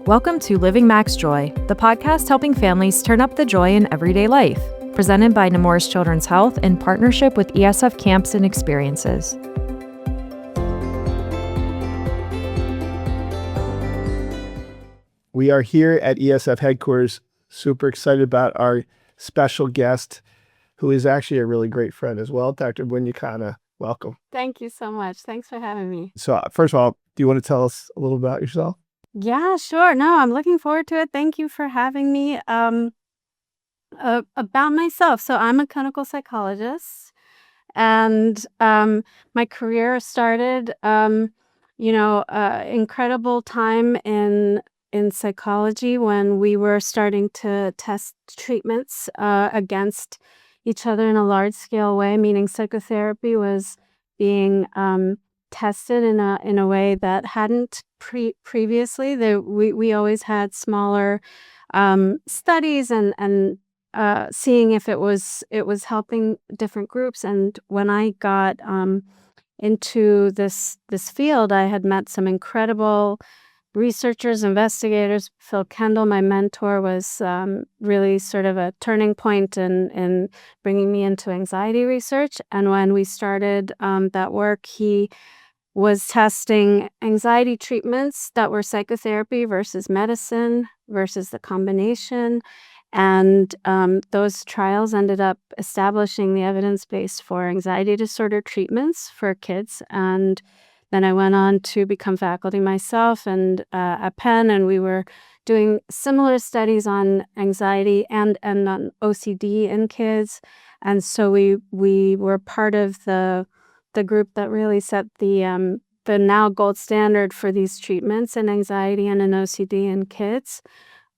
Welcome to Living MaxJoy, the podcast helping families turn up the joy in everyday life, presented by Nemours Children's Health in partnership with ESF Camps and Experiences. We are here at ESF headquarters, super excited about our special guest, who is actually a really great friend as well, Dr. Muniya Khanna. Welcome. Thank you so much. Thanks for having me. So first of all, do you want to tell us a little about yourself? Yeah, sure. No, I'm looking forward to it. Thank you for having me. About myself. So I'm a clinical psychologist, and my career started, incredible time in psychology when we were starting to test treatments against each other in a large scale way, meaning psychotherapy was being tested in a way that hadn't previously. We always had smaller studies and seeing if it was helping different groups. And when I got into this field, I had met some incredible researchers, investigators. Phil Kendall, my mentor, was really sort of a turning point in bringing me into anxiety research. And when we started that work, he was testing anxiety treatments that were psychotherapy versus medicine versus the combination. And those trials ended up establishing the evidence base for anxiety disorder treatments for kids. And then I went on to become faculty myself and at Penn, and we were doing similar studies on anxiety and on OCD in kids. And so we were part of the group that really set the now gold standard for these treatments in anxiety and in OCD in kids.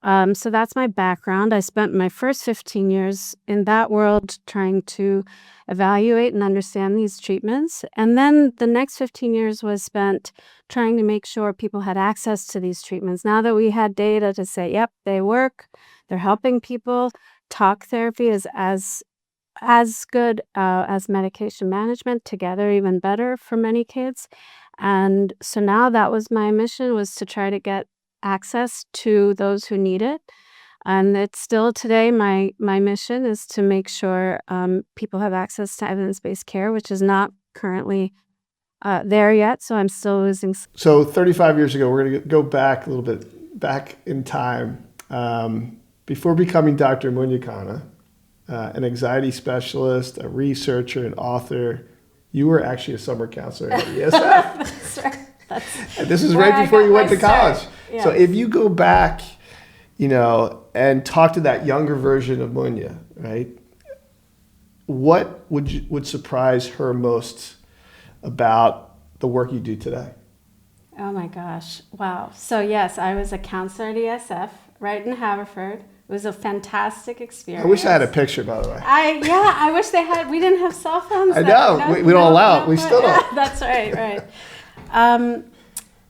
So that's my background. I spent my first 15 years in that world trying to evaluate and understand these treatments. And then the next 15 years was spent trying to make sure people had access to these treatments. Now that we had data to say, yep, they work, they're helping people, talk therapy is as good as medication management, together even better for many kids. And so now that was my mission, was to try to get access to those who need it. And it's still today my mission is to make sure people have access to evidence-based care, which is not currently there yet. So I'm still losing. So 35 years ago, we're going to go back a little bit, back in time. Before becoming Dr. Muniya Khanna, an anxiety specialist, a researcher, an author, you were actually a summer counselor at ESF. That's right. And this is right before you went to college. Yes. So if you go back, and talk to that younger version of Muniya, right? What would surprise her most about the work you do today? Oh my gosh. Wow. So yes, I was a counselor at ESF right in Haverford. It was a fantastic experience. I wish I had a picture, by the way. I wish they had. We didn't have cell phones. I know. We don't allow it. We still don't. That's right.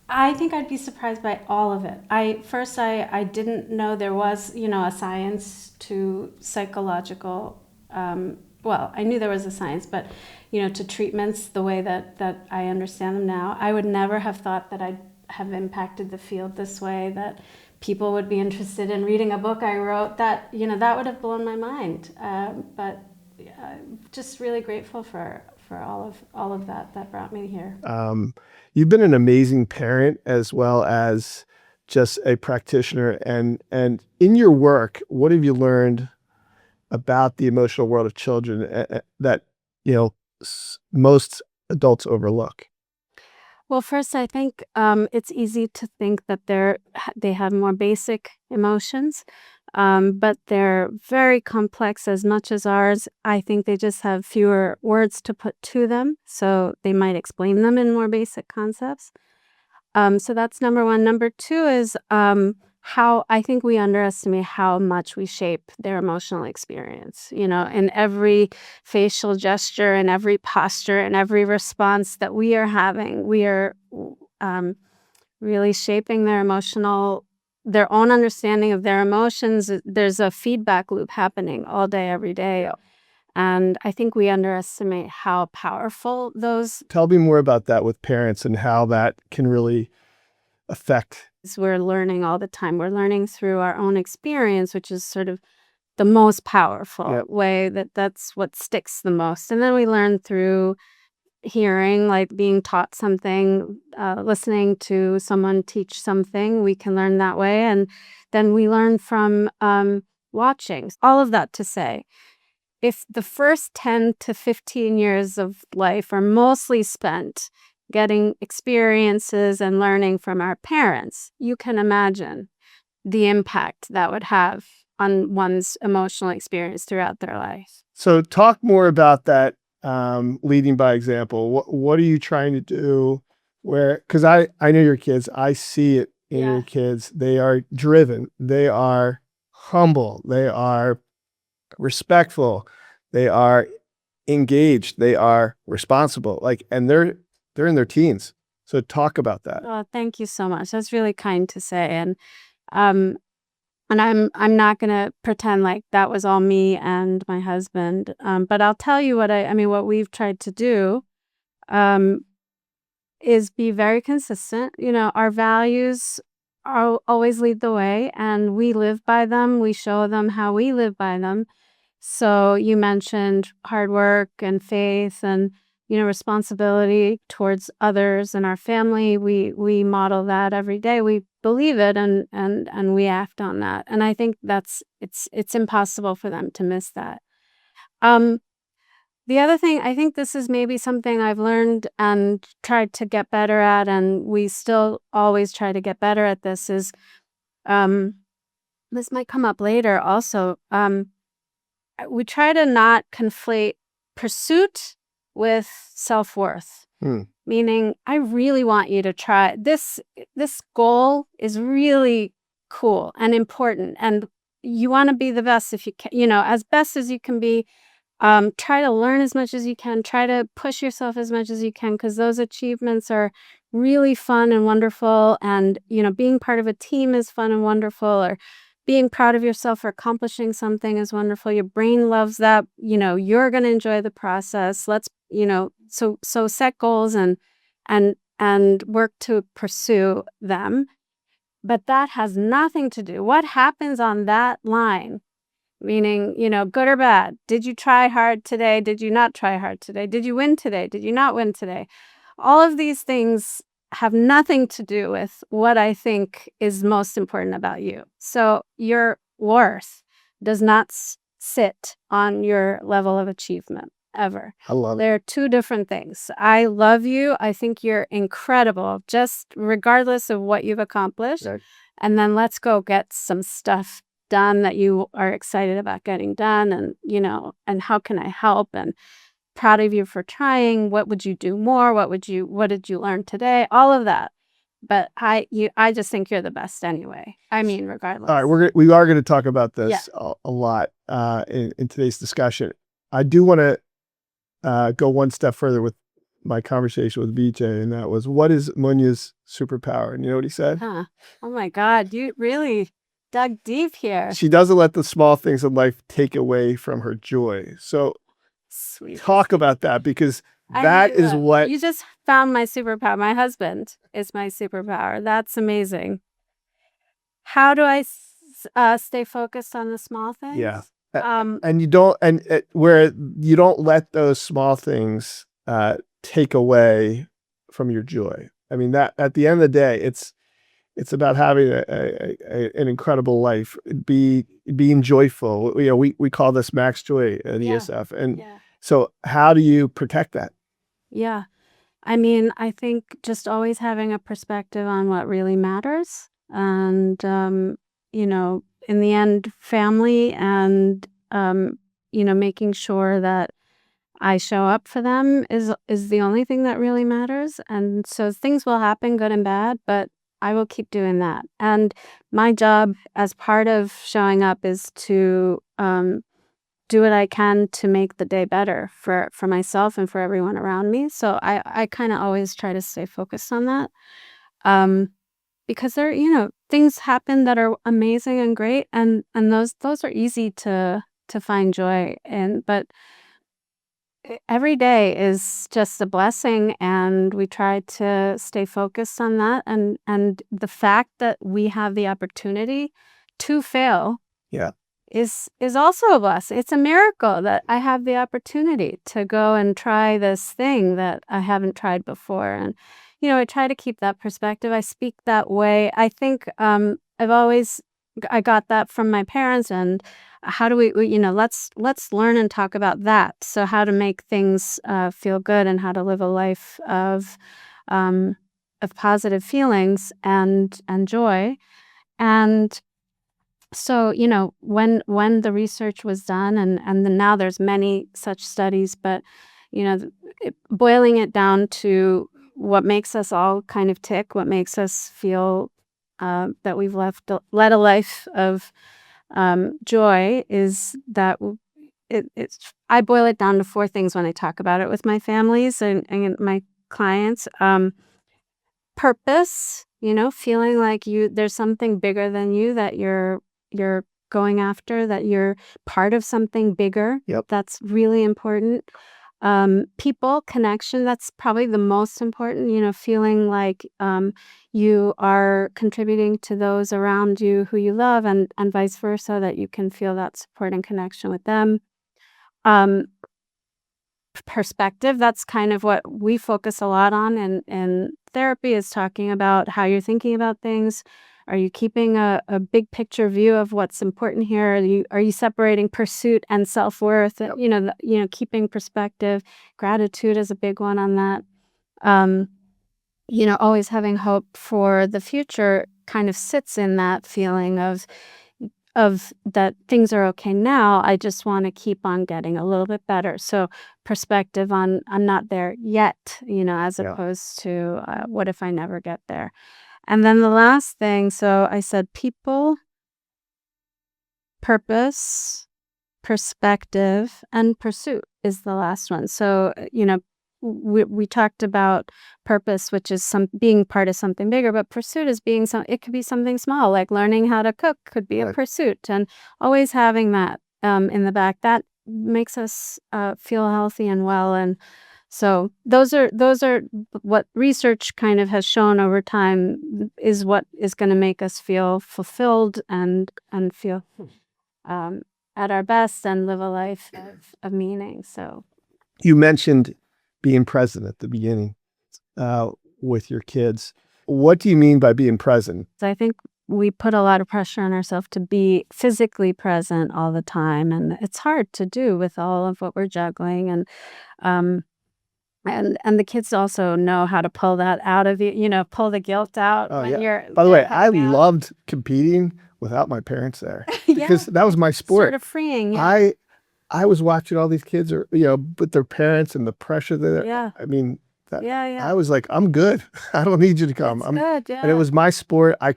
I think I'd be surprised by all of it. I didn't know there was, a science to psychological, I knew there was a science, but, to treatments the way that I understand them now. I would never have thought that I'd have impacted the field this way, that people would be interested in reading a book I wrote, that would have blown my mind. But just really grateful for all of that brought me here. You've been an amazing parent as well as just a practitioner, and in your work, what have you learned about the emotional world of children that most adults overlook? Well, first, I think it's easy to think that they have more basic emotions, but they're very complex as much as ours. I think they just have fewer words to put to them, so they might explain them in more basic concepts. So that's number one. Number two is how I think we underestimate how much we shape their emotional experience. In every facial gesture, in every posture, in every response that we are having, we are really shaping their own understanding of their emotions. There's a feedback loop happening all day, every day. Yeah. And I think we underestimate how powerful those. Tell me more about that with parents and how that can really affect? We're learning all the time. We're learning through our own experience, which is sort of the most powerful Yep. way, that's what sticks the most. And then we learn through hearing, like being taught something, listening to someone teach something, we can learn that way. And then we learn from watching. All of that to say, if the first 10 to 15 years of life are mostly spent getting experiences and learning from our parents, you can imagine the impact that would have on one's emotional experience throughout their life. So talk more about that, leading by example. What are you trying to do? Because I know your kids. I see it in your kids. They are driven. They are humble. They are respectful. They are engaged. They are responsible. And they're in their teens. So talk about that. Oh, thank you so much. That's really kind to say. And I'm not gonna pretend like that was all me and my husband. But I'll tell you what we've tried to do is be very consistent. Our values always lead the way, and we live by them. We show them how we live by them. So you mentioned hard work and faith and responsibility towards others and our family. We model that every day. We believe it, and we act on that. And I think it's impossible for them to miss that. The other thing, I think this is maybe something I've learned and tried to get better at, and we still always try to get better at this, is this might come up later also. We try to not conflate pursuit with self-worth. Meaning, I really want you to try this. This goal is really cool and important, and you want to be the best if you can, as best as you can be. Try to learn as much as you can. Try to push yourself as much as you can, because those achievements are really fun and wonderful. And, being part of a team is fun and wonderful, or being proud of yourself for accomplishing something is wonderful. Your brain loves that. You're going to enjoy the process. Let's, so set goals and work to pursue them. But that has nothing to do. What happens on that line? Meaning, good or bad. Did you try hard today? Did you not try hard today? Did you win today? Did you not win today? All of these things have nothing to do with what I think is most important about you. So your worth does not sit on your level of achievement ever. I love it. They're two different things. I love you. I think you're incredible, just regardless of what you've accomplished. Right. And then let's go get some stuff done that you are excited about getting done, and and how can I help, and proud of you for trying. What would you do more? What did you learn today? All of that. But I just think you're the best anyway. I mean, regardless. All right, we are going to talk about this a lot in today's discussion. I do want to go one step further with my conversation with BJ, and that was, what is Muniya's superpower? And you know what he said? Oh my God, you really dug deep here. She doesn't let the small things in life take away from her joy. So Sweet. Talk about that, because that is what... You just found my superpower. My husband is my superpower. That's amazing. How do I stay focused on the small things? Yeah. And you don't, where you don't let those small things take away from your joy. I mean, that at the end of the day, it's about having an incredible life, being joyful. We call this MaxJoy at ESF. And so how do you protect that? Yeah. I mean, I think just always having a perspective on what really matters, and, in the end, family, and, making sure that I show up for them is the only thing that really matters. And so things will happen, good and bad, but I will keep doing that. And my job as part of showing up is to do what I can to make the day better for myself and for everyone around me. So I kind of always try to stay focused on that. Because there, things happen that are amazing and great, and those are easy to find joy in. But every day is just a blessing, and we try to stay focused on that. And the fact that we have the opportunity to fail Yeah. is also a blessing. It's a miracle that I have the opportunity to go and try this thing that I haven't tried before. And I try to keep that perspective. I speak that way. I think I got that from my parents. And how do let's learn and talk about that. So how to make things feel good, and how to live a life of positive feelings and joy. And so, when the research was done, and then now there's many such studies, but boiling it down to what makes us all kind of tick, what makes us feel that we've led a life of joy, is that it's. I boil it down to 4 things when I talk about it with my families and my clients. Purpose, feeling like there's something bigger than you that you're going after, that you're part of something bigger. Yep. That's really important. People, connection, that's probably the most important, feeling like you are contributing to those around you who you love, and vice versa, that you can feel that support and connection with them. Perspective, that's kind of what we focus a lot on in therapy, is talking about how you're thinking about things. Are you keeping a big picture view of what's important here? Are you separating pursuit and self-worth? Yep. Keeping perspective. Gratitude is a big one on that. Always having hope for the future kind of sits in that feeling of that things are okay now. I just want to keep on getting a little bit better. So perspective on I'm not there yet, as Yeah. opposed to what if I never get there? And then the last thing, so I said people, purpose, perspective, and pursuit is the last one. So, we talked about purpose, which is being part of something bigger, but pursuit is it could be something small, like learning how to cook could be a Right. pursuit, and always having that in the back, that makes us feel healthy and well. And so those are what research kind of has shown over time is what is going to make us feel fulfilled and feel at our best, and live a life of meaning. So You mentioned being present at the beginning with your kids. What do you mean by being present? I think we put a lot of pressure on ourselves to be physically present all the time, and it's hard to do with all of what we're juggling. And the kids also know how to pull that out of you, pull the guilt out Oh, when yeah. you're By the way, they're I coming out. loved competing without my parents there because Yeah, that was my it's sport. sort of freeing. Yeah. I was watching all these kids, with their parents and the pressure there. Yeah. I mean, Yeah. I was like, I'm good. I don't need you to come. It's good. And it Yeah. was my sport. I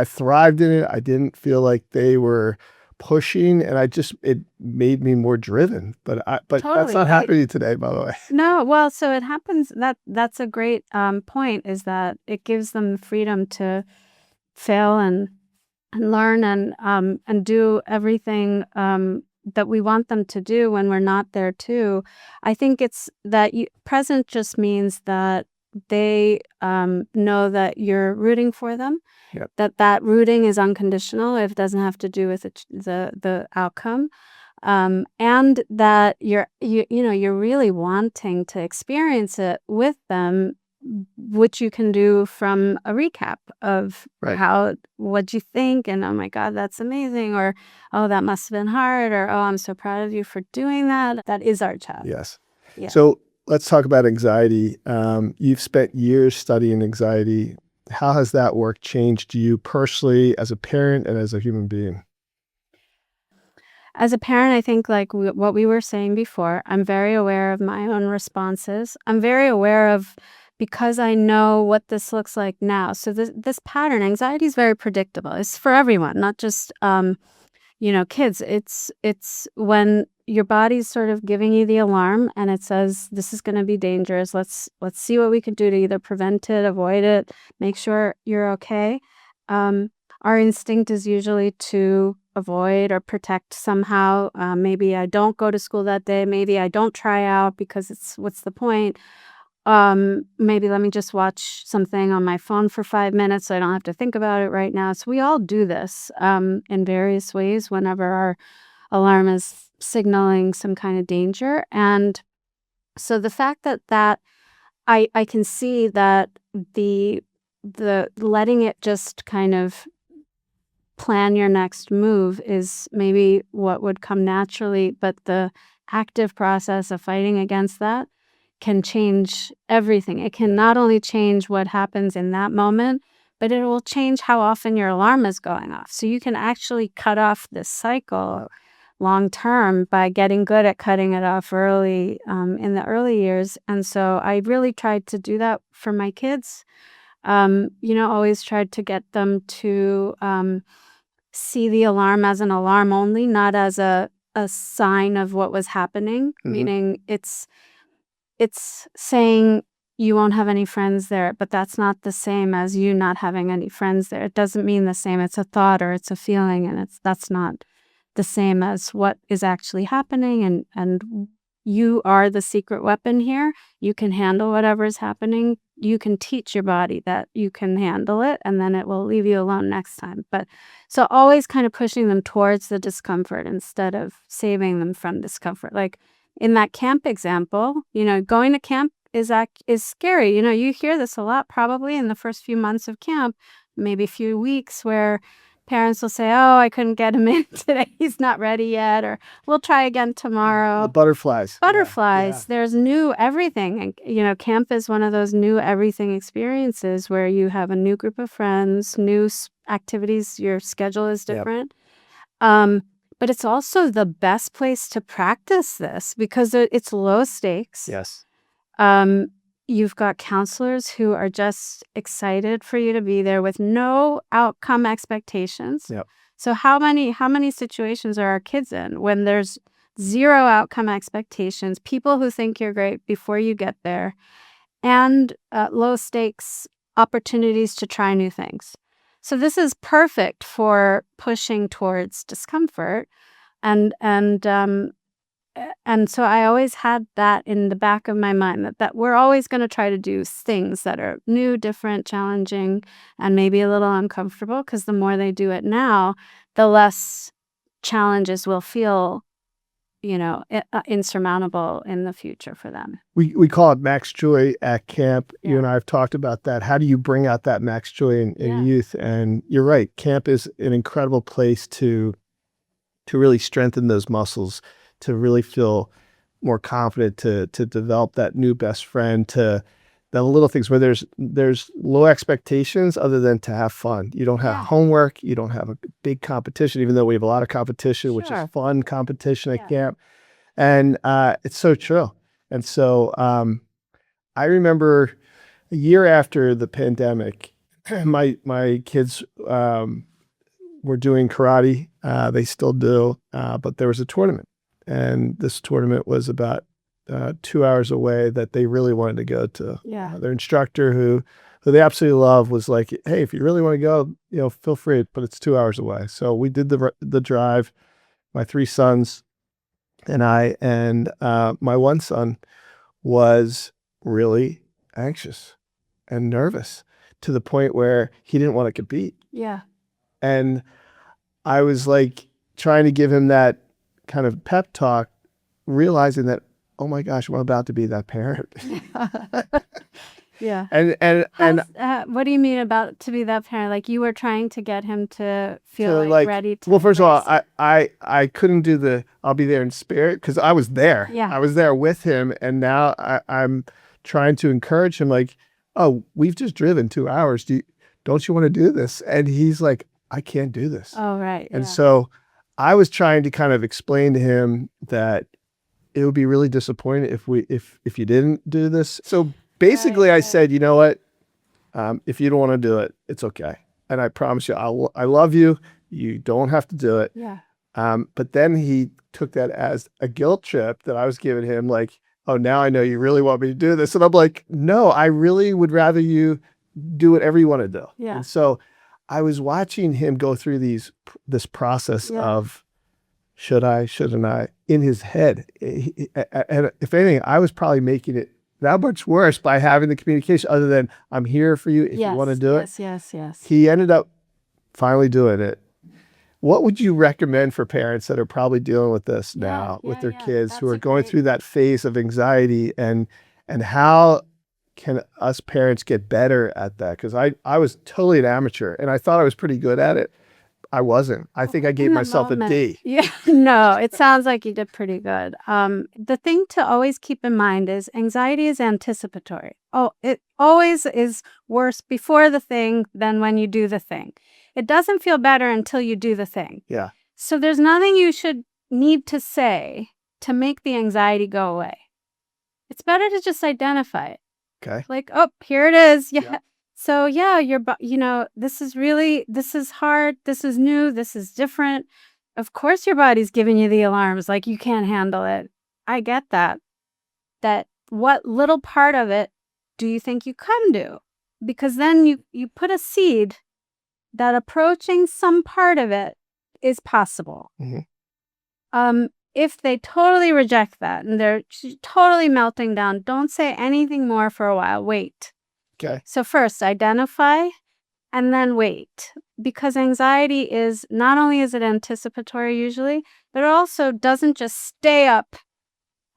thrived in it. I didn't feel like they were pushing, and it made me more driven. But that's Totally not right. happening today, by the way. No, well, so it happens that's a great point, is that it gives them freedom to fail and learn and do everything that we want them to do when we're not there too. I think it's that present just means that they know that you're rooting for them, Yep. that rooting is unconditional. It doesn't have to do with the outcome. And that you're really wanting to experience it with them, which you can do from a recap of Right. what'd you think, and oh my God, that's amazing, or oh, that must have been hard, or oh, I'm so proud of you for doing that. That is our job. Yes. Yeah. So let's talk about anxiety. You've spent years studying anxiety. How has that work changed you personally, as a parent and as a human being? As a parent, I think, like what we were saying before, I'm very aware of my own responses. I'm very aware of, because I know what this looks like now. So this pattern, anxiety, is very predictable. It's for everyone, not just kids. It's when your body's sort of giving you the alarm, and it says this is going to be dangerous. Let's see what we can do to either prevent it, avoid it, make sure you're okay. Our instinct is usually to avoid or protect somehow. Maybe I don't go to school that day. Maybe I don't try out because what's the point? Maybe let me just watch something on my phone for 5 minutes so I don't have to think about it right now. So we all do this in various ways whenever our alarm is signaling some kind of danger. And so the fact that I can see that the letting it just kind of plan your next move is maybe what would come naturally, but the active process of fighting against that can change everything. It can not only change what happens in that moment, but it will change how often your alarm is going off. So you can actually cut off this cycle long term by getting good at cutting it off early in the early years. And so I really tried to do that for my kids. Always tried to get them to see the alarm as an alarm only, not as a sign of what was happening, meaning it's saying you won't have any friends there, but that's not the same as you not having any friends there. It doesn't mean the same. It's a thought or it's a feeling, and that's not the same as what is actually happening. And you are the secret weapon here. You can handle whatever is happening. You can teach your body that you can handle it, and then it will leave you alone next time. But so always kind of pushing them towards the discomfort instead of saving them from discomfort. Like in that camp example, going to camp is scary. You hear this a lot probably in the first few months of camp, maybe a few weeks, where parents will say, "Oh, I couldn't get him in today. He's not ready yet," or "We'll try again tomorrow." The butterflies. Butterflies. Yeah. There's new everything. And, camp is one of those new everything experiences where you have a new group of friends, new activities. Your schedule is different. Yep. But it's also the best place to practice this because it's low stakes. Yes. You've got counselors who are just excited for you to be there with no outcome expectations. Yep. So how many situations are our kids in when there's zero outcome expectations, people who think you're great before you get there, and low stakes opportunities to try new things? So this is perfect for pushing towards discomfort, and so I always had that in the back of my mind that we're always going to try to do things that are new, different, challenging, and maybe a little uncomfortable, because the more they do it now, the less challenges will feel, insurmountable in the future for them. We call it MaxJoy at camp. Yeah. You and I have talked about that. How do you bring out that MaxJoy in youth? And you're right. Camp is an incredible place to really strengthen those muscles, to really feel more confident, to develop that new best friend, to the little things where there's low expectations other than to have fun. You don't have homework. You don't have a big competition, even though we have a lot of competition, which is fun competition at camp. And it's so true. And so I remember a year after the pandemic, my kids were doing karate. They still do, but there was a tournament. And this tournament was about 2 hours away that they really wanted to go to. Their instructor, who they absolutely love, was like, "Hey, if you really want to go, feel free, but it's 2 hours away." So we did the drive. My 3 sons and I, and my one son was really anxious and nervous to the point where he didn't want to compete. Yeah. And I was like trying to give him that kind of pep talk, realizing that, oh my gosh, I'm about to be that parent. Yeah. And what do you mean about to be that parent? Like you were trying to get him to feel like ready to. Well, first of all, I couldn't do I'll be there in spirit, because I was there. Yeah. I was there with him, and now I'm trying to encourage him, like, "Oh, we've just driven 2 hours. Don't you want to do this?" And he's like, "I can't do this." Oh, right. And so I was trying to kind of explain to him that it would be really disappointing if you didn't do this. So basically, I said, "You know what? If you don't want to do it, it's okay. And I promise you, I love you. You don't have to do it." Yeah. But then he took that as a guilt trip that I was giving him, like, "Oh, now I know you really want me to do this." And I'm like, "No, I really would rather you do whatever you want to do." Yeah. And so I was watching him go through this process of should I, shouldn't I, in his head. And if anything, I was probably making it that much worse by having the communication other than I'm here for you if you want to do it. Yes. He ended up finally doing it. What would you recommend for parents that are probably dealing with this now with their kids who are going through that phase of anxiety, and how can us parents get better at that? Because I was totally an amateur and I thought I was pretty good at it. I wasn't. I think I gave myself a D. Yeah, no, it sounds like you did pretty good. The thing to always keep in mind is anxiety is anticipatory. Oh, it always is worse before the thing than when you do the thing. It doesn't feel better until you do the thing. Yeah. So there's nothing you should need to say to make the anxiety go away. It's better to just identify it. Okay. Like, oh, here it is. Yeah. So this is hard. This is new. This is different. Of course your body's giving you the alarms like you can't handle it. I get that. That what little part of it do you think you can do? Because then you put a seed that approaching some part of it is possible. Mm-hmm. If they totally reject that and they're totally melting down, don't say anything more for a while. Wait. Okay. So first, identify and then wait. Because anxiety is, not only is it anticipatory usually, but it also doesn't just stay up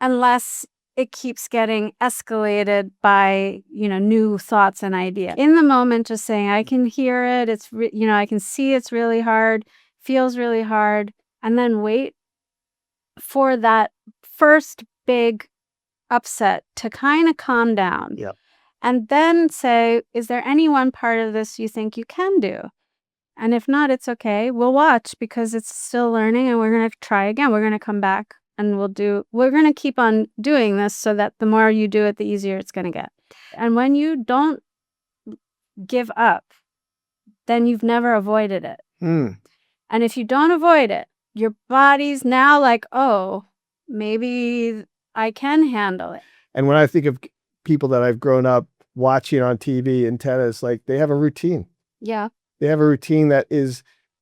unless it keeps getting escalated by, new thoughts and ideas. In the moment, just saying, I can hear it. It's, I can see it's really hard, feels really hard. And then wait for that first big upset to kind of calm down. Yep. And then say, is there any one part of this you think you can do? And if not, it's okay. We'll watch because it's still learning and we're going to try again. We're going to come back and we're going to keep on doing this so that the more you do it, the easier it's going to get. And when you don't give up, then you've never avoided it. Mm. And if you don't avoid it, your body's now like, oh, maybe I can handle it. And when I think of people that I've grown up watching on TV and tennis, like they have a routine. Yeah. They have a routine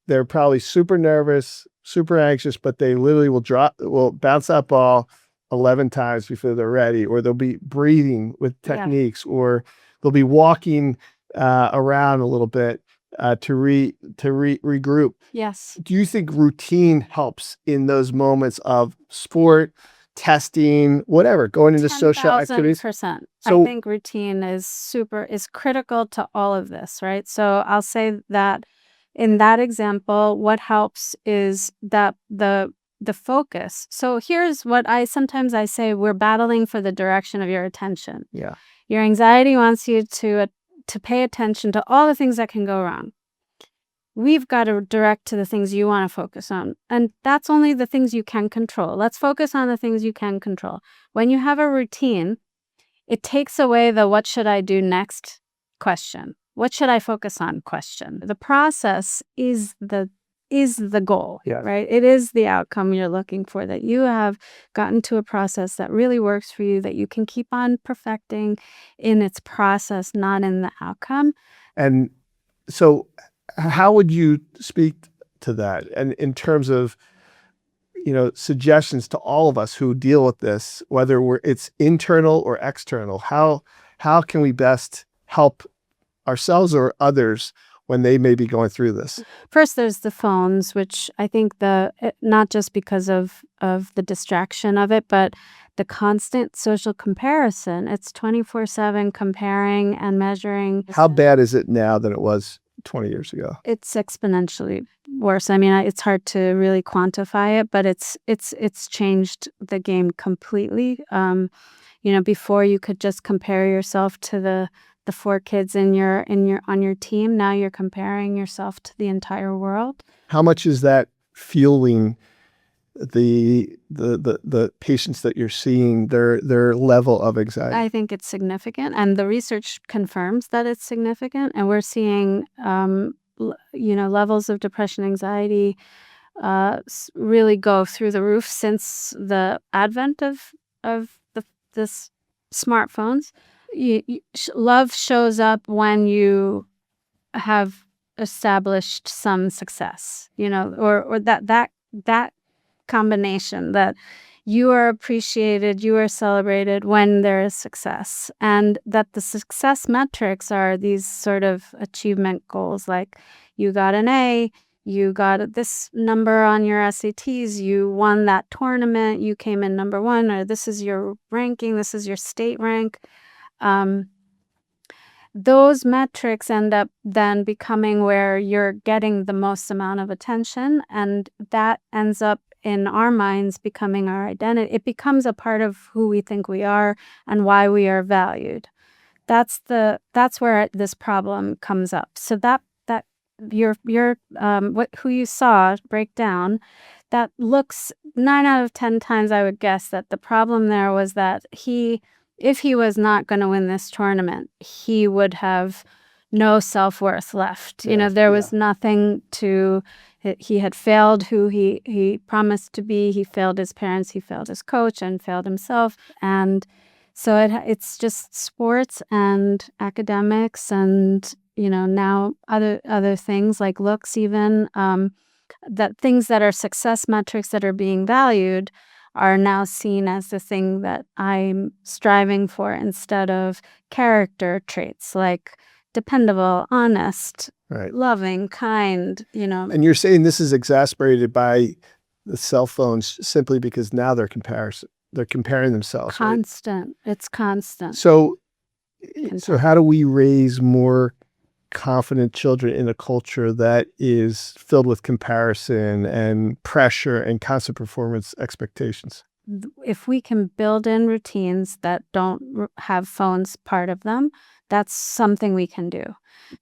they're probably super nervous, super anxious, but they literally will bounce that ball 11 times before they're ready, or they'll be breathing with techniques, or they'll be walking around a little bit to regroup. Yes. Do you think routine helps in those moments of sport, testing, whatever, going into social activities? 10,000%. So, I think routine is critical to all of this, right? So I'll say that in that example, what helps is that the focus. So here's what I say, we're battling for the direction of your attention. Yeah. Your anxiety wants you to pay attention to all the things that can go wrong. We've got to direct to the things you want to focus on. And that's only the things you can control. Let's focus on the things you can control. When you have a routine, it takes away the what should I do next question. What should I focus on question. The process is the goal, right? It is the outcome you're looking for, that you have gotten to a process that really works for you, that you can keep on perfecting in its process, not in the outcome. And so how would you speak to that? And in terms of, suggestions to all of us who deal with this, whether it's internal or external, how can we best help ourselves or others when they may be going through this? First, there's the phones, which I think not just because of the distraction of it, but the constant social comparison. It's 24/7 comparing and measuring. How bad is it now than it was 20 years ago? It's exponentially worse. I mean, it's hard to really quantify it, but it's changed the game completely. Before you could just compare yourself to the 4 kids on your team. Now you're comparing yourself to the entire world. How much is that fueling the patients that you're seeing, their level of anxiety? I think it's significant, and the research confirms that it's significant. And we're seeing, levels of depression, anxiety, really go through the roof since the advent of this smartphones. Love shows up when you have established some success, or that combination that you are appreciated, you are celebrated when there is success, and that the success metrics are these sort of achievement goals, like you got an A, you got this number on your SATs, you won that tournament, you came in number one, or this is your ranking, this is your state rank. Those metrics end up then becoming where you're getting the most amount of attention, and that ends up in our minds becoming our identity. It becomes a part of who we think we are and why we are valued. That's where this problem comes up. So that your who you saw break down, that looks 9 out of 10 times, I would guess that the problem there was that if he was not going to win this tournament, he would have no self-worth left. There was nothing to. He had failed who he promised to be. He failed his parents. He failed his coach and failed himself. And so it's just sports and academics and now other things like looks even. That things that are success metrics that are being valued are now seen as the thing that I'm striving for instead of character traits like dependable, honest, Right. loving, kind, And you're saying this is exacerbated by the cell phones simply because now they're comparing themselves. Right? constant. It's constant. So how do we raise more confident children in a culture that is filled with comparison and pressure and constant performance expectations? If we can build in routines that don't have phones part of them, that's something we can do.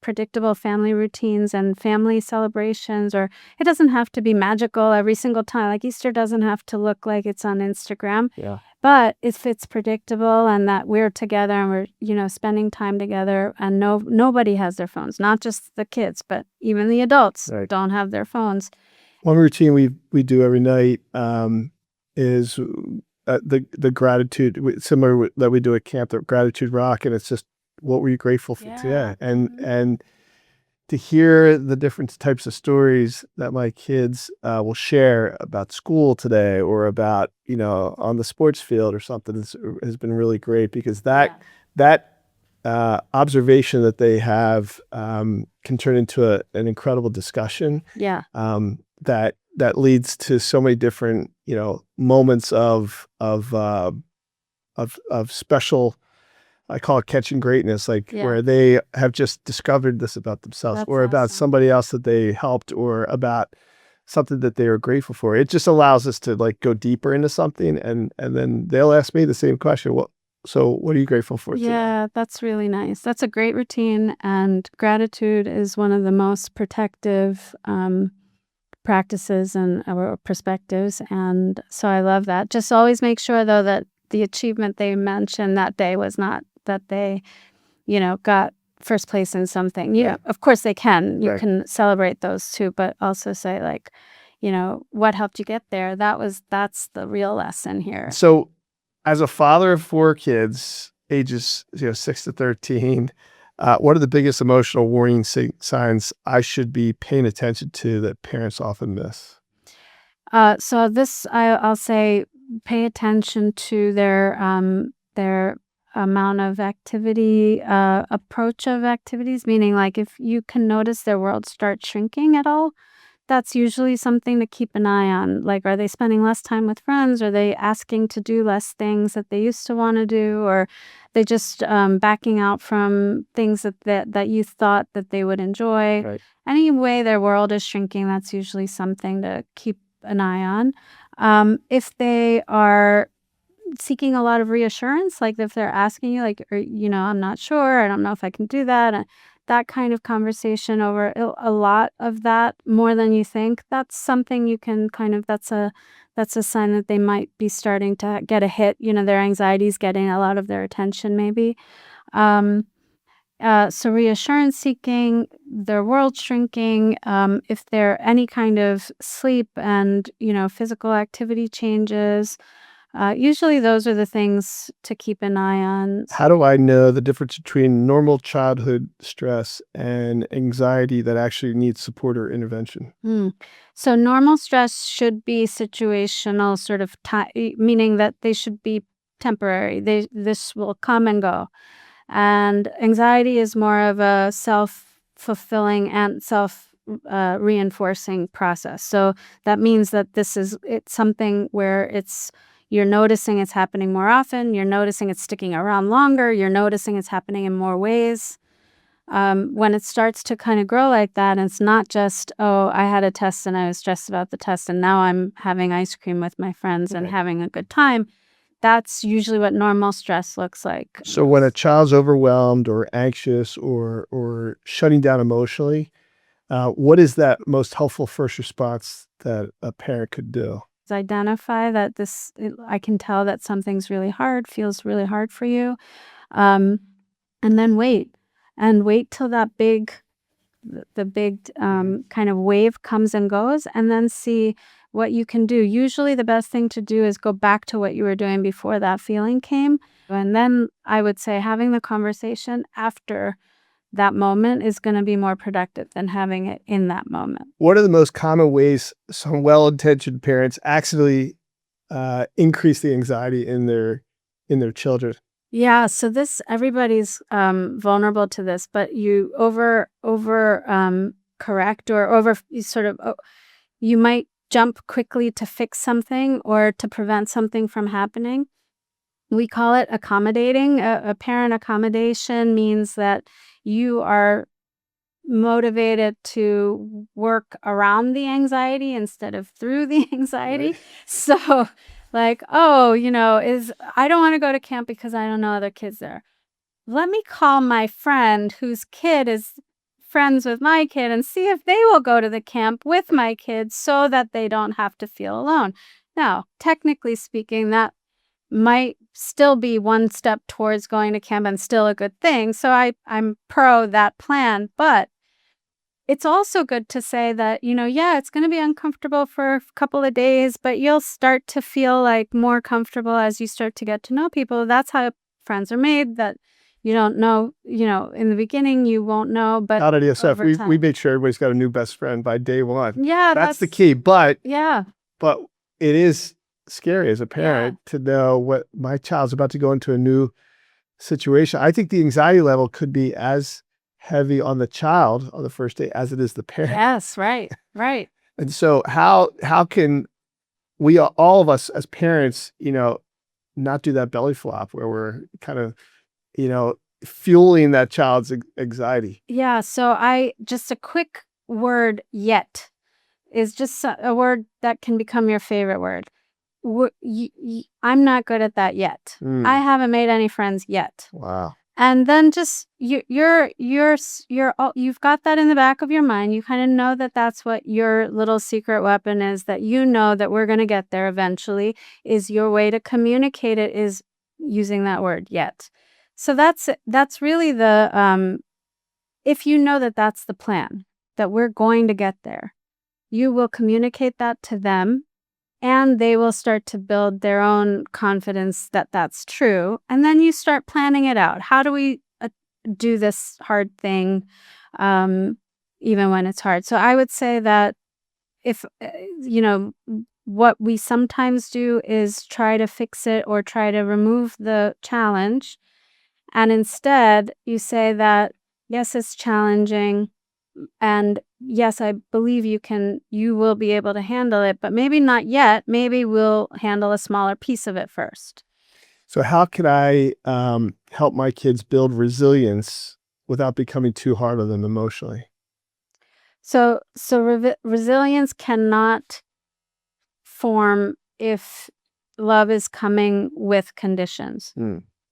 Predictable family routines and family celebrations, or it doesn't have to be magical every single time. Like Easter doesn't have to look like it's on Instagram. Yeah. But if it's predictable and that we're together and we're, spending time together and nobody has their phones, not just the kids, but even the adults don't have their phones. One routine we do every night is the gratitude, similar that we do at camp, the gratitude rock, and it's just what were you grateful for today, and to hear the different types of stories that my kids will share about school today or about on the sports field or something has been really great, because that observation that they have can turn into an incredible discussion. Yeah. That leads to so many different moments of special. I call it catching greatness, where they have just discovered this about themselves. That's or about awesome. somebody else that they helped, or about something that they are grateful for. It just allows us to go deeper into something, and then they'll ask me the same question. So what are you grateful for today? Yeah, that's really nice. That's a great routine, and gratitude is one of the most protective practices or perspectives, and so I love that. Just always make sure, though, that the achievement they mentioned that day was not that they, got first place in something. Of course they can. You can celebrate those too, but also say what helped you get there? That's the real lesson here. So, as a father of 4 kids, ages 6 to 13, what are the biggest emotional warning signs I should be paying attention to that parents often miss? So this I'll say, pay attention to their amount of activity, approach of activities, meaning like if you can notice their world start shrinking at all, that's usually something to keep an eye on. Like, are they spending less time with friends? Are they asking to do less things that they used to want to do? Or they just backing out from things that you thought that they would enjoy? Right. Anyway, their world is shrinking. That's usually something to keep an eye on. If they are seeking a lot of reassurance, like if they're asking you, I'm not sure, I don't know if I can do that, and that kind of conversation over a lot of that, more than you think, that's something you can that's a sign that they might be starting to get a hit. Their anxiety is getting a lot of their attention, maybe. So reassurance seeking, their world shrinking, if there any kind of sleep and physical activity changes, Usually those are the things to keep an eye on. How do I know the difference between normal childhood stress and anxiety that actually needs support or intervention? So normal stress should be situational, sort of meaning that they should be temporary. This will come and go. And anxiety is more of a self-fulfilling and reinforcing process. So that means that it's something where you're noticing it's happening more often, you're noticing it's sticking around longer, you're noticing it's happening in more ways. When it starts to kind of grow like that, and it's not just, oh, I had a test and I was stressed about the test, and now I'm having ice cream with my friends and having a good time. That's usually what normal stress looks like. So when a child's overwhelmed or anxious or shutting down emotionally, what is that most helpful first response that a parent could do? Identify that I can tell that something's really hard, feels really hard for you, and then wait till that the big kind of wave comes and goes, and then see what you can do. Usually the best thing to do is go back to what you were doing before that feeling came, and then I would say having the conversation after that moment is going to be more productive than having it in that moment. What are the most common ways some well-intentioned parents accidentally increase the anxiety in their children? Yeah, so everybody's vulnerable to this, but you over correct or you might jump quickly to fix something or to prevent something from happening. We call it accommodating. A parent accommodation means that you are motivated to work around the anxiety instead of through the anxiety. Right. So like, oh, I don't want to go to camp because I don't know other kids there. Let me call my friend whose kid is friends with my kid and see if they will go to the camp with my kids so that they don't have to feel alone. Now, technically speaking, that might still be one step towards going to camp and still a good thing. So I'm pro that plan, but it's also good to say that, yeah, it's going to be uncomfortable for a couple of days, but you'll start to feel like more comfortable as you start to get to know people. That's how friends are made, that you don't know, in the beginning you won't know, but Out at ESF, over time. we made sure everybody's got a new best friend by day one. Yeah, That's the key. But yeah. it is scary as a parent to know what my child's about to go into a new situation. I think the anxiety level could be as heavy on the child on the first day as it is the parent. Yes, right. And so how can we, all of us as parents, not do that belly flop where we're kind of, fueling that child's anxiety? Yeah, so just a quick word, yet, is just a word that can become your favorite word. I'm not good at that yet. I haven't made any friends yet. Wow. And then just you've got that in the back of your mind. You kind of know that that's what your little secret weapon is, that that we're going to get there eventually. Is your way to communicate it is using that word yet. So that's really the if you know that that's the plan, that we're going to get there, you will communicate that to them. And they will start to build their own confidence that that's true. And then you start planning it out. How do we do this hard thing, even when it's hard? So I would say that if, what we sometimes do is try to fix it or try to remove the challenge. And instead, you say that, yes, it's challenging. And yes, I believe you will be able to handle it, but maybe not yet. Maybe we'll handle a smaller piece of it first. So how can I help my kids build resilience without becoming too hard on them emotionally? So resilience cannot form if love is coming with conditions.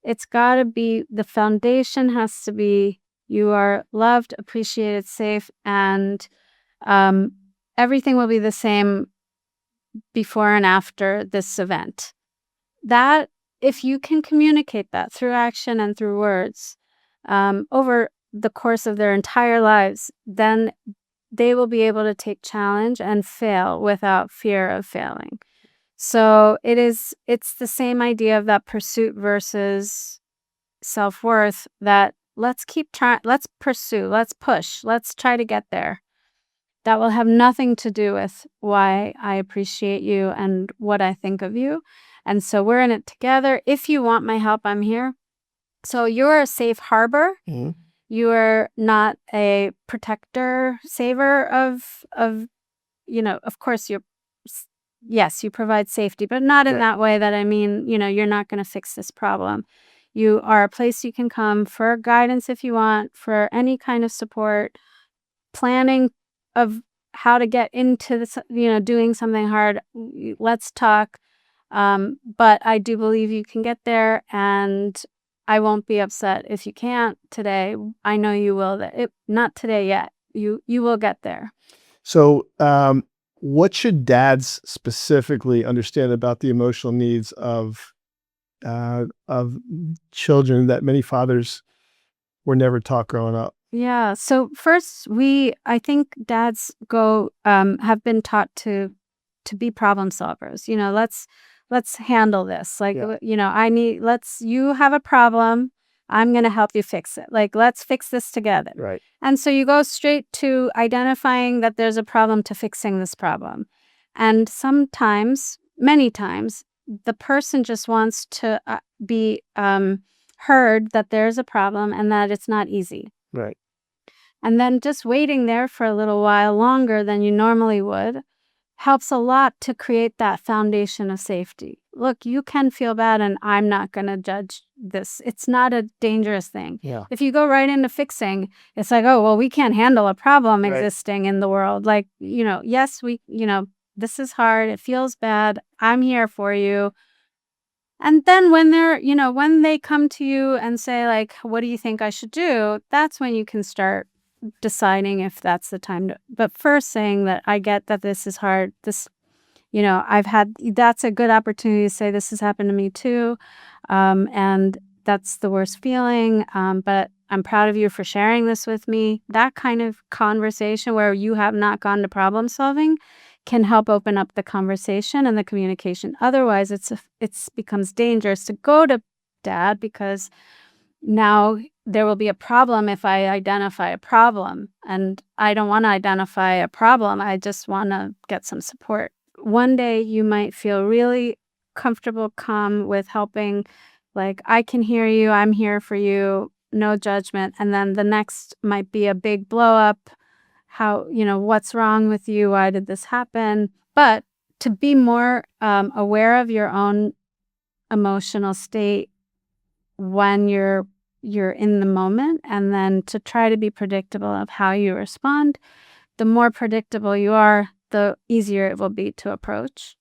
It's got to be, the foundation has to be, you are loved, appreciated, safe, and everything will be the same before and after this event. That, if you can communicate that through action and through words over the course of their entire lives, then they will be able to take challenge and fail without fear of failing. So it's the same idea of that pursuit versus self-worth, that let's keep trying, let's pursue, let's push, let's try to get there. That will have nothing to do with why I appreciate you and what I think of you. And so we're in it together. If you want my help, I'm here. So you're a safe harbor. Mhm. You are not a protector, saver of of course yes, you provide safety, but not in Right. that way that I mean, you're not going to fix this problem. You are a place you can come for guidance if you want, for any kind of support, planning of how to get into this, doing something hard. Let's talk. But I do believe you can get there, and I won't be upset if you can't today. I know you will. Not today yet. You will get there. So, what should dads specifically understand about the emotional needs of children that many fathers were never taught growing up? Yeah. So first, I think dads have been taught to be problem solvers. Let's handle this. Like, Yeah. you have a problem. I'm going to help you fix it. Like, let's fix this together. Right. And so you go straight to identifying that there's a problem to fixing this problem. And sometimes, many times, the person just wants to be heard that there's a problem and that it's not easy. Right. And then just waiting there for a little while longer than you normally would helps a lot to create that foundation of safety. Look, you can feel bad, and I'm not going to judge this. It's not a dangerous thing. Yeah. If you go right into fixing, it's like, oh, well, we can't handle a problem Right. existing in the world. Like, yes, this is hard. It feels bad. I'm here for you. And then when they come to you and say, like, what do you think I should do? That's when you can start deciding if that's the time to, but first saying that I get that this is hard. That's a good opportunity to say this has happened to me too. And that's the worst feeling. But I'm proud of you for sharing this with me. That kind of conversation where you have not gone to problem solving can help open up the conversation and the communication. Otherwise, it becomes dangerous to go to dad, because now there will be a problem if I identify a problem, and I don't want to identify a problem. I just want to get some support. One day you might feel really comfortable, calm with helping, like, I can hear you, I'm here for you, no judgment. And then the next might be a big blow up. What's wrong with you? Why did this happen? But to be more aware of your own emotional state when you're in the moment, and then to try to be predictable of how you respond. The more predictable you are, the easier it will be to approach.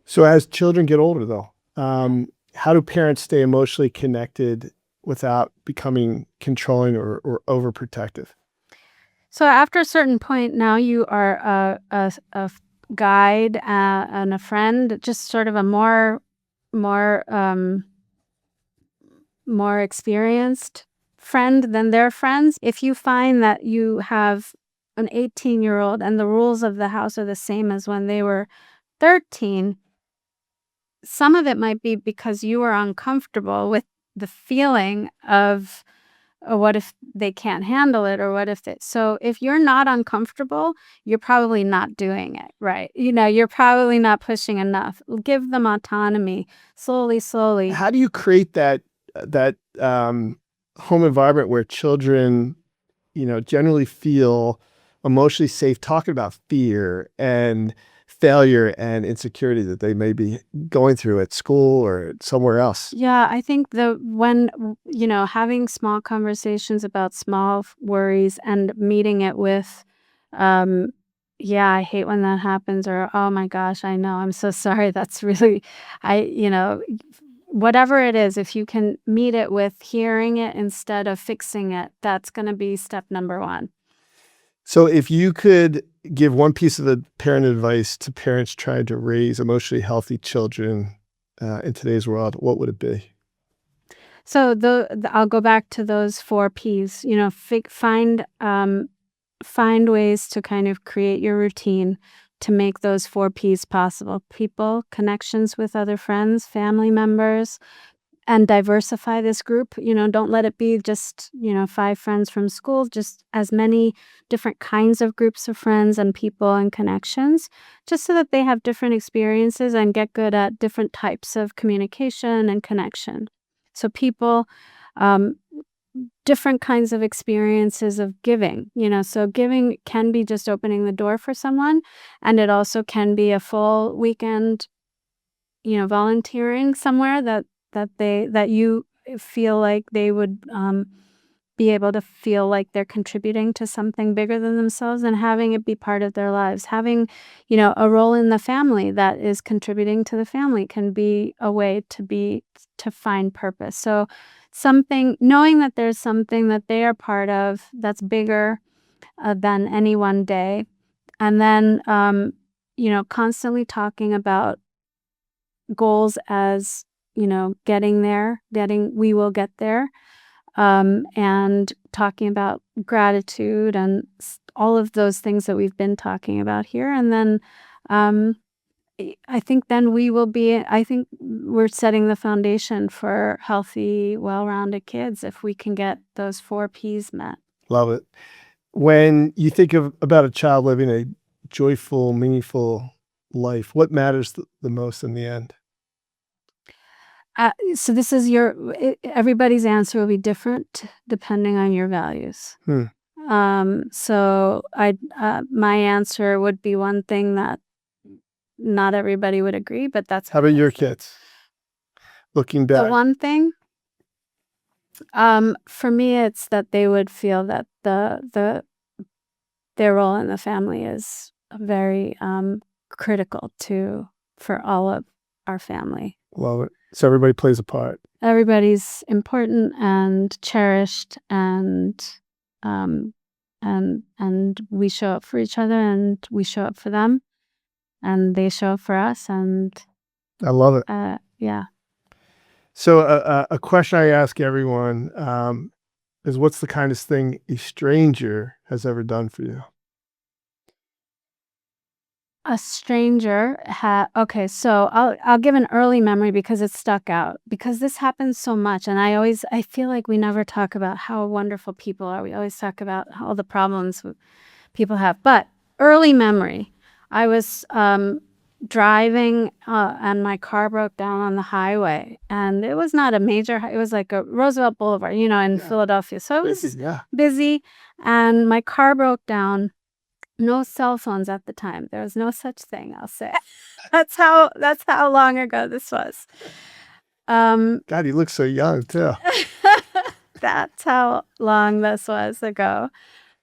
So as children get older, though, how do parents stay emotionally connected without becoming controlling or overprotective? So after a certain point, now you are a guide and a friend, just sort of a more experienced friend than their friends. If you find that you have an 18-year-old and the rules of the house are the same as when they were 13, some of it might be because you are uncomfortable with the feeling of, what if they can't handle it, or what if so if you're not uncomfortable, you're probably not doing it right. You're probably not pushing enough. Give them autonomy, slowly. How do you create that home environment where children, generally feel emotionally safe talking about fear and failure and insecurity that they may be going through at school or somewhere else? Yeah, I think when having small conversations about small worries and meeting it with, yeah, I hate when that happens, or oh my gosh, I know, I'm so sorry. That's really, whatever it is, if you can meet it with hearing it instead of fixing it, that's going to be step number one. So if you could give one piece of the parent advice to parents trying to raise emotionally healthy children in today's world, what would it be? So I'll go back to those 4 Ps. Find ways to kind of create your routine, to make those 4 Ps possible: people, connections with other friends, family members, and diversify this group. Don't let it be just, 5 friends from school, just as many different kinds of groups of friends and people and connections, just so that they have different experiences and get good at different types of communication and connection. So people, um, different kinds of experiences of giving. So giving can be just opening the door for someone, and it also can be a full weekend, volunteering somewhere that you feel like they would be able to feel like they're contributing to something bigger than themselves, and having it be part of their lives. Having, a role in the family that is contributing to the family can be a way to find purpose. So knowing that there's something that they are part of that's bigger than any one day. And then, constantly talking about goals as, getting there, we will get there. And talking about gratitude and all of those things that we've been talking about here. And then I think then I think we're setting the foundation for healthy, well-rounded kids if we can get those 4 Ps met. Love it. When you think about a child living a joyful, meaningful life, what matters the most in the end? So this is everybody's answer will be different depending on your values. So my answer would be one thing that not everybody would agree, but that's How about your kids? Looking back. the one thing. For me, it's that they would feel that their role in the family is very critical for all of our family. Love it. So everybody plays a part. Everybody's important and cherished, and we show up for each other, and we show up for them, and they show up for us, and I love it. Yeah. So a question I ask everyone is, what's the kindest thing a stranger has ever done for you? A stranger okay, so I'll give an early memory because it stuck out, because this happens so much, and I feel like we never talk about how wonderful people are. We always talk about all the problems people have. But early memory, I was driving and my car broke down on the highway, and it was not a major it was like a Roosevelt Boulevard, in Philadelphia. So it was busy, and my car broke down. No cell phones at the time. There was no such thing, I'll say. That's how long ago this was. God, you look so young too. That's how long this was ago.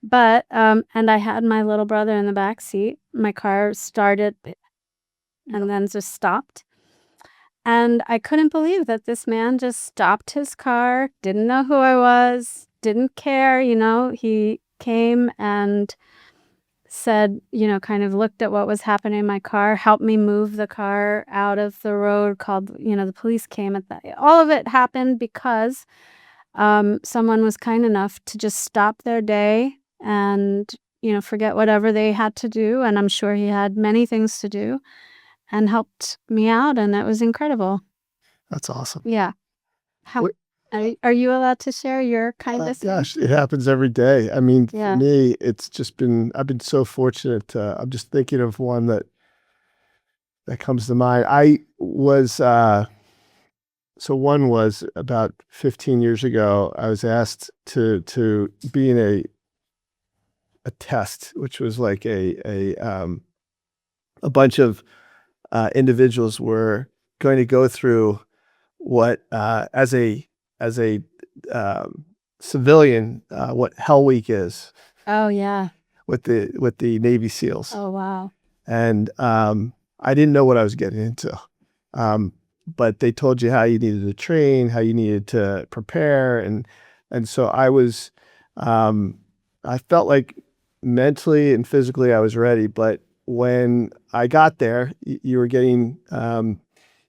But and I had my little brother in the back seat. My car started and then just stopped. And I couldn't believe that this man just stopped his car, didn't know who I was, didn't care, he came and said, kind of looked at what was happening in my car, helped me move the car out of the road, called, the police came at that. All of it happened because someone was kind enough to just stop their day and, forget whatever they had to do. And I'm sure he had many things to do, and helped me out. And it was incredible. That's awesome. Yeah. Are you allowed to share your kindness? Gosh, it happens every day. I mean, Yeah. For me, it's just I've been so fortunate. I'm just thinking of one that comes to mind. I was, so one was about 15 years ago, I was asked to be in a test, which was like a bunch of individuals were going to go through what, as a civilian, what Hell Week is. Oh yeah. With the Navy SEALs. Oh wow. And I didn't know what I was getting into. But they told you how you needed to train, how you needed to prepare, and so I was I felt like mentally and physically I was ready, but when I got there, you were getting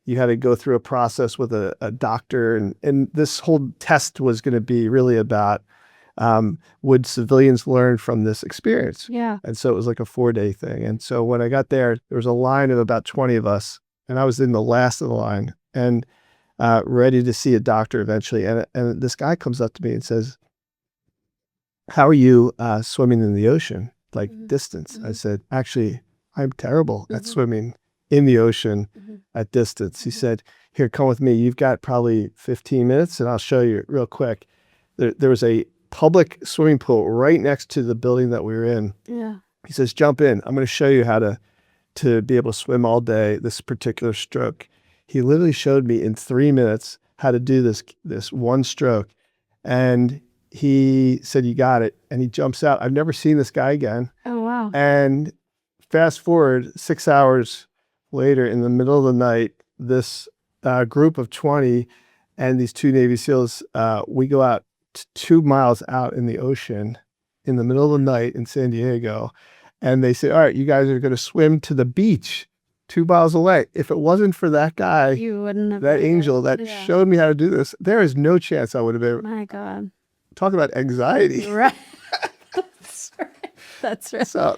you had to go through a process with a doctor, and this whole test was going to be really about would civilians learn from this experience? Yeah. And so it was like a 4-day thing. And so when I got there was a line of about 20 of us, and I was in the last of the line and ready to see a doctor eventually. And this guy comes up to me and says, "How are you swimming in the ocean, like distance?" I said, "Actually, I'm terrible at swimming in the ocean at distance." He said, "Here, come with me. You've got probably 15 minutes and I'll show you real quick." There was a public swimming pool right next to the building that we were in. Yeah. He says, "Jump in. I'm going to show you how to be able to swim all day, this particular stroke." He literally showed me in 3 minutes how to do this one stroke. And he said, "You got it." And he jumps out. I've never seen this guy again. Oh, wow. And fast forward 6 hours later, in the middle of the night, this group of 20 and these 2 Navy SEALs, we go out 2 miles out in the ocean in the middle of the night in San Diego. And they say, "All right, you guys are going to swim to the beach 2 miles away." If it wasn't for that guy, You wouldn't have that made it. angel that Yeah. showed me how to do this, there is no chance I would have been. My God. Talk about anxiety. Right. That's right. That's right. So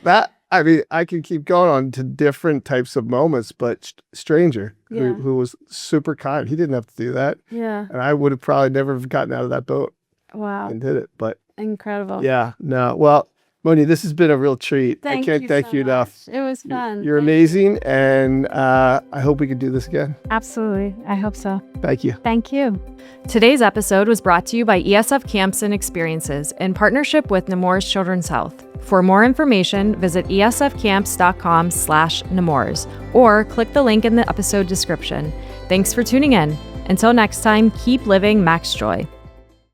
I can keep going on to different types of moments, but stranger Yeah. who was super kind. He didn't have to do that. Yeah. And I would have probably never have gotten out of that boat Wow. and did it. But Incredible. yeah, no. Well, Moni, this has been a real treat. I can't thank so you enough. much. It was fun. You're amazing. And I hope we can do this again. Absolutely. I hope so. Thank you. Thank you. Today's episode was brought to you by ESF Camps and Experiences in partnership with Nemours Children's Health. For more information, visit esfcamps.com/Nemours or click the link in the episode description. Thanks for tuning in. Until next time, keep living MaxJoy.